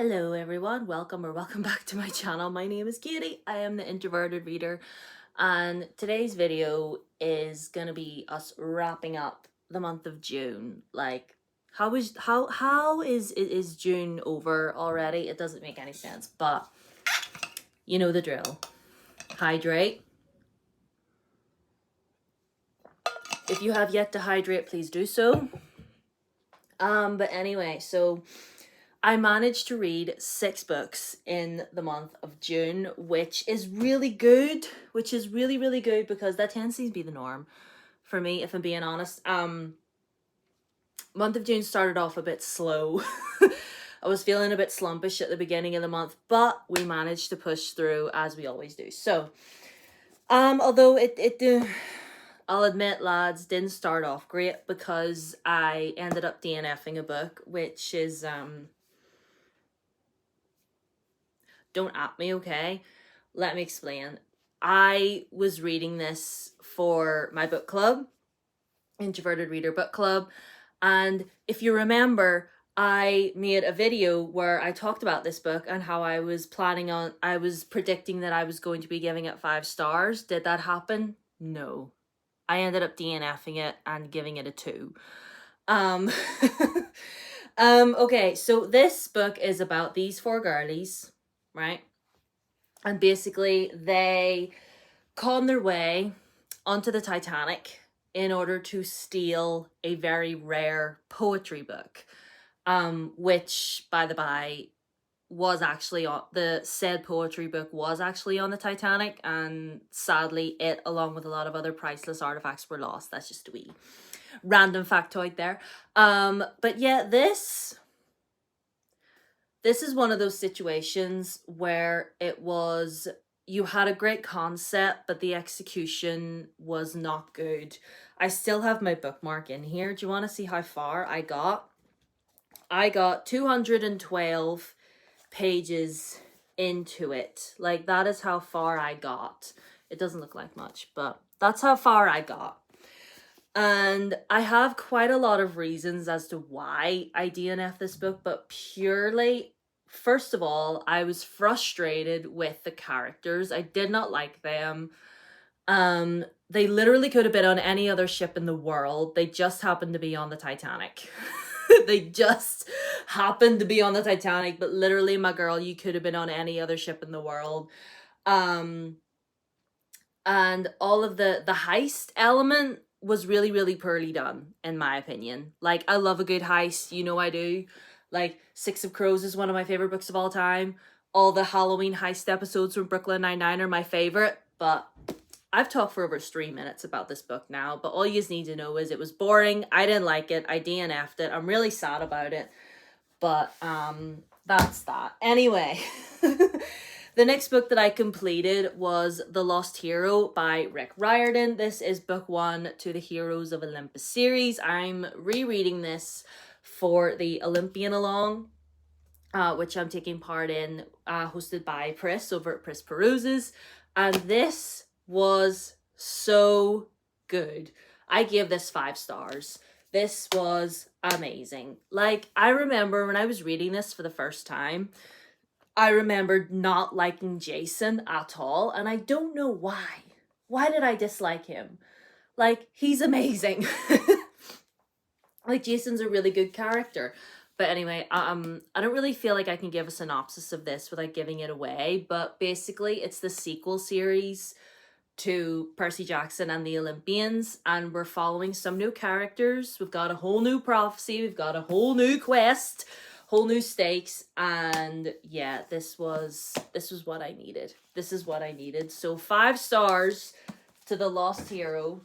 Hello everyone, welcome back to my channel. My name is Katie. I am the Introverted Reader, and today's video is gonna be us wrapping up the month of June. Like, how is June over already? It doesn't make any sense, but you know the drill. Hydrate. If you have yet to hydrate, please do so. But anyway, so I managed to read 6 books in the month of June, which is really good, really good, because that tends to be the norm for me, if I'm being honest. Month of June started off a bit slow. I was feeling a bit slumpish at the beginning of the month, but we managed to push through as we always do. So, although I'll admit, lads, didn't start off great because I ended up DNFing a book, which is, don't at me, okay? Let me explain. I was reading this for my book club, Introverted Reader Book Club, and if you remember, I made a video where I talked about this book and how I was predicting that I was going to be giving it 5 stars. Did that happen? No. I ended up DNFing it and giving it a 2. Okay, so this book is about these 4 girlies, right? And basically they con their way onto the Titanic in order to steal a very rare poetry book, which, by the by, was actually on the said poetry book was actually on the Titanic, and sadly it, along with a lot of other priceless artifacts, were lost. That's just a wee random factoid there. But yeah, this is one of those situations where you had a great concept, but the execution was not good. I still have my bookmark in here. Do you want to see how far I got? I got 212 pages into it. Like, that is how far I got. It doesn't look like much, but that's how far I got. And I have quite a lot of reasons as to why I DNF this book, but purely, first of all, I was frustrated with the characters. I did not like them. They literally could have been on any other ship in the world. They just happened to be on the Titanic. They just happened to be on the Titanic, but literally, my girl, you could have been on any other ship in the world. And all of the heist element was really poorly done, in my opinion. Like, I love a good heist, you know I do. Like, Six of Crows is one of my favorite books of all time. All the Halloween heist episodes from Brooklyn Nine-Nine are my favorite, but I've talked for over 3 minutes about this book now, but all you just need to know is it was boring. I didn't like it. I DNF'd it. I'm really sad about it, but that's that. Anyway, the next book that I completed was The Lost Hero by Rick Riordan. This is book 1 to the Heroes of Olympus series. I'm rereading this for the Olympian Along, which I'm taking part in, hosted by Pris over at Pris Peruses. And this was so good. I give this 5 stars. This was amazing. Like, I remember when I was reading this for the first time, I remembered not liking Jason at all, and I don't know why. Why did I dislike him? Like, he's amazing. Like, Jason's a really good character. But anyway, I don't really feel like I can give a synopsis of this without giving it away, but basically it's the sequel series to Percy Jackson and the Olympians, and we're following some new characters. We've got a whole new prophecy, we've got a whole new quest, whole new stakes, and yeah, this was what I needed. This is what I needed. So 5 stars to The Lost Hero.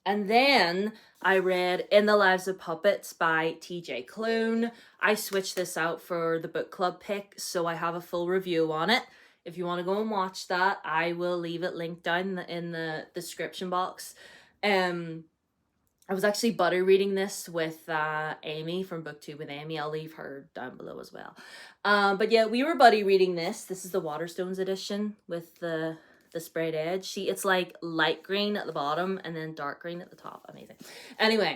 And then I read In the Lives of Puppets by TJ Klune. I switched this out for the book club pick, so I have a full review on it. If you want to go and watch that, I will leave it linked down in the description box. I was actually buddy reading this with Amy from Book 2 with Amy. I'll leave her down below as well. But yeah, we were buddy reading this. This is the Waterstones edition with the sprayed edge. It's like light green at the bottom and then dark green at the top. Amazing. Anyway,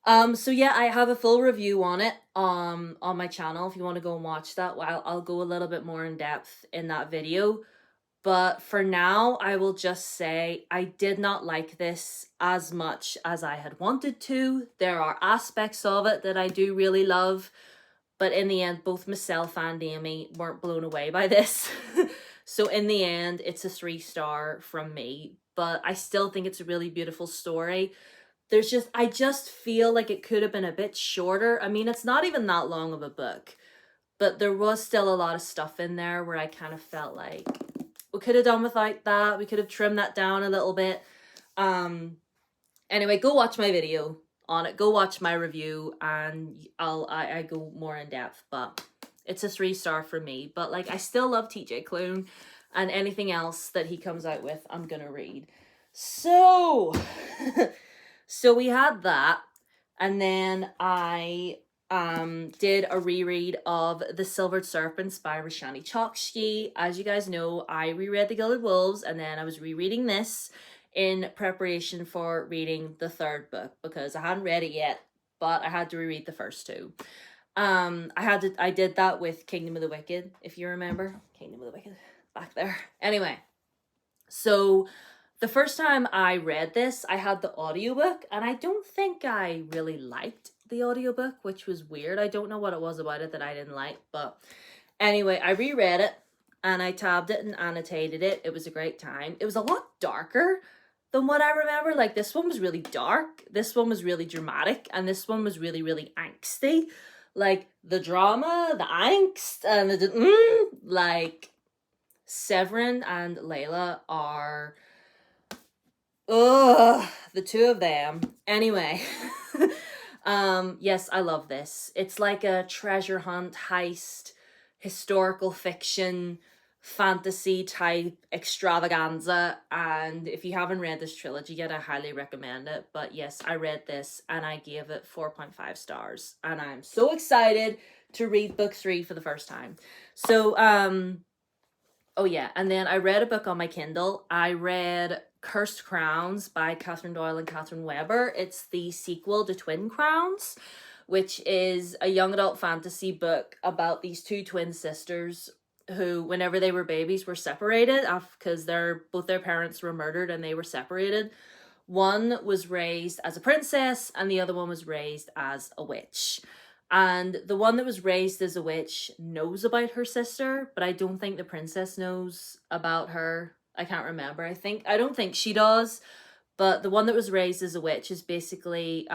So yeah, I have a full review on it on my channel. If you want to go and watch that, well, I'll go a little bit more in depth in that video. But for now, I will just say I did not like this as much as I had wanted to. There are aspects of it that I do really love, but in the end, both myself and Amy weren't blown away by this. So in the end, it's a 3-star from me, but I still think it's a really beautiful story. I just feel like it could have been a bit shorter. I mean, it's not even that long of a book, but there was still a lot of stuff in there where I kind of felt like we could have done without that. We could have trimmed that down a little bit. Anyway, go watch my video on it. Go watch my review, and I go more in depth. But it's a 3-star for me. But like, I still love TJ Klune, and anything else that he comes out with, I'm gonna read. So, so we had that, and then I did a reread of The Silvered Serpents by Roshani Chokshi. As you guys know, I reread The Gilded Wolves, and then I was rereading this in preparation for reading the 3rd book because I hadn't read it yet, but I had to reread the first 2. I did that with Kingdom of the Wicked, if you remember. Kingdom of the Wicked, back there. Anyway, so the first time I read this, I had the audiobook, and I don't think I really liked the audiobook, which was weird. I don't know what it was about it that I didn't like, but anyway, I reread it, and I tabbed it and annotated it. It was a great time. It was a lot darker than what I remember. Like, this one was really dark, this one was really dramatic, and this one was really, really angsty. Like, the drama, the angst, and like, Severin and Layla are... ugh, the two of them. Anyway, yes, I love this. It's like a treasure hunt, heist, historical fiction, fantasy type extravaganza, and if you haven't read this trilogy yet, I highly recommend it. But yes, I read this and I gave it 4.5 stars, and I'm so excited to read book 3 for the first time. So oh yeah, and then I read a book on my Kindle. I read Cursed Crowns by Catherine Doyle and Catherine Weber. It's the sequel to Twin Crowns, which is a young adult fantasy book about these 2 twin sisters who, whenever they were babies, were separated because both their parents were murdered and they were separated. One was raised as a princess and the other one was raised as a witch. And the one that was raised as a witch knows about her sister, but I don't think the princess knows about her. I can't remember. I don't think she does. But the one that was raised as a witch is basically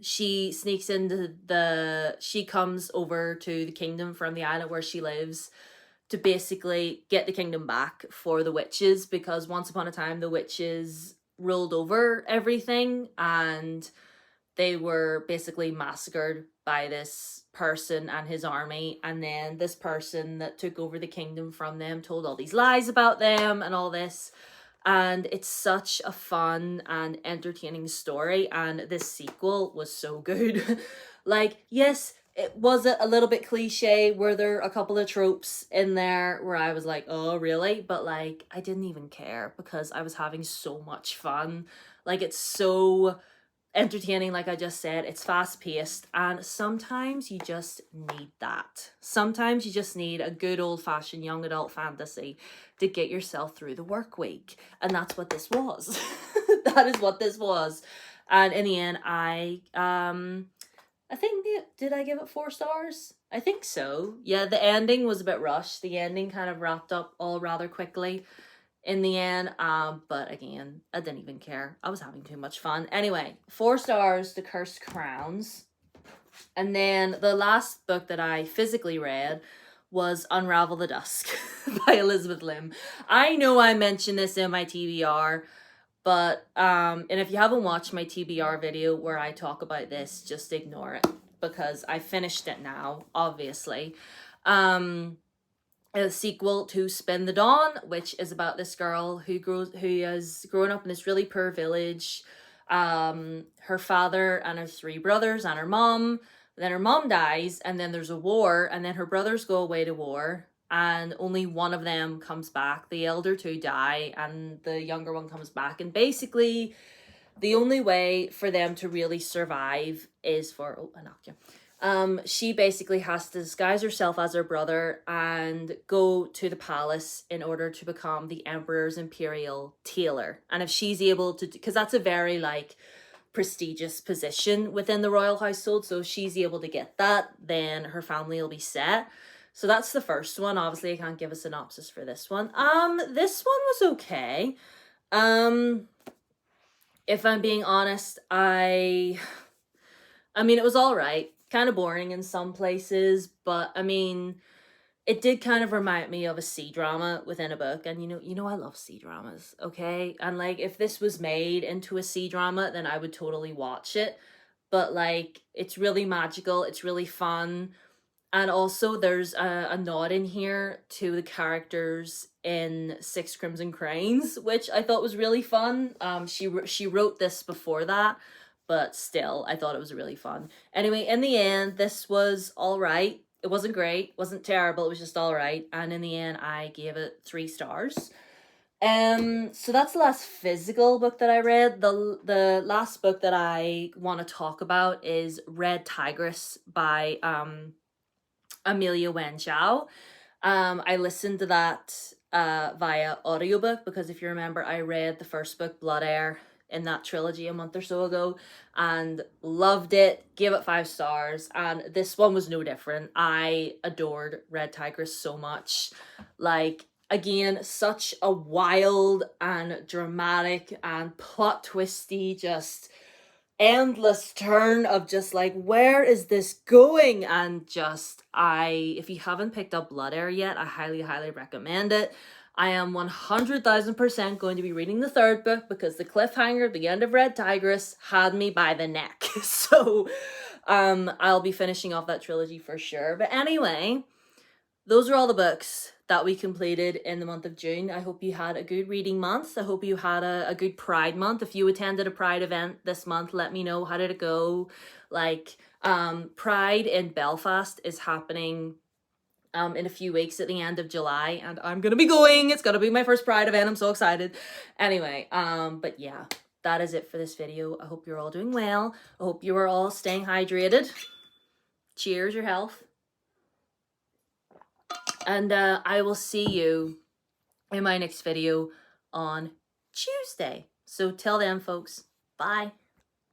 she sneaks into she comes over to the kingdom from the island where she lives to basically get the kingdom back for the witches, because once upon a time the witches ruled over everything and they were basically massacred by this person and his army, and then this person that took over the kingdom from them told all these lies about them and all this. And it's such a fun and entertaining story, and this sequel was so good. Like, yes, it was a little bit cliche. Were there a couple of tropes in there where I was like, oh really? But like, I didn't even care because I was having so much fun. Like, it's so entertaining, like I just said. It's fast paced, and sometimes you just need that. Sometimes you just need a good old fashioned young adult fantasy to get yourself through the work week, and that's what this was. That is what this was. And in the end, I think did I give it 4 stars? I think so. Yeah, the ending was a bit rushed. The ending kind of wrapped up all rather quickly in the end, but again, I didn't even care. I was having too much fun. Anyway, 4 stars, The Cursed Crowns. And then the last book that I physically read was Unravel the Dusk by Elizabeth Lim. I know I mentioned this in my TBR, but and if you haven't watched my TBR video where I talk about this, just ignore it because I finished it now, obviously. A sequel to Spin the Dawn, which is about this girl who has grown up in this really poor village. Her father and her 3 brothers and her mom. Then her mom dies, and then there's a war, and then her brothers go away to war, and only one of them comes back. The elder 2 die, and the younger one comes back, and basically the only way for them to really survive is for, oh, I knocked you. She basically has to disguise herself as her brother and go to the palace in order to become the emperor's imperial tailor. And if she's able to, because that's a very like prestigious position within the royal household, so if she's able to get that, then her family will be set. So that's the first one. Obviously, I can't give a synopsis for this one. This one was okay. If I'm being honest, I mean, it was all right. Kind of boring in some places, but I mean, it did kind of remind me of a C drama within a book, and you know, I love C dramas, okay? And like, if this was made into a C drama, then I would totally watch it. But like, it's really magical. It's really fun. And also, there's a nod in here to the characters in Six Crimson Cranes, which I thought was really fun. She wrote this before that, but still, I thought it was really fun. Anyway, in the end, this was all right. It wasn't great, wasn't terrible. It was just all right. And in the end, I gave it 3 stars. So that's the last physical book that I read. The last book that I want to talk about is Red Tigress by Amelia Wen Zhao. I listened to that via audiobook because if you remember, I read the first book, Blood Air, in that trilogy a month or so ago and loved it, gave it 5 stars, and this one was no different. I adored Red Tigress so much. Like, again, such a wild and dramatic and plot twisty, just endless turn of just like, where is this going? And just, if you haven't picked up Blood Air yet, I highly recommend it. I am 100,000% going to be reading the 3rd book because the cliffhanger at the end of Red Tigress had me by the neck. So I'll be finishing off that trilogy for sure. But anyway, those are all the books that we completed in the month of June. I hope you had a good reading month. I hope you had a good Pride month. If you attended a Pride event this month, let me know, how did it go? Like, Pride in Belfast is happening in a few weeks at the end of July, and I'm gonna be going. It's gonna be my first Pride event. I'm so excited. Anyway, but yeah, that is it for this video. I hope you're all doing well. I hope you are all staying hydrated. Cheers your health. And I will see you in my next video on Tuesday. So till then, folks, bye.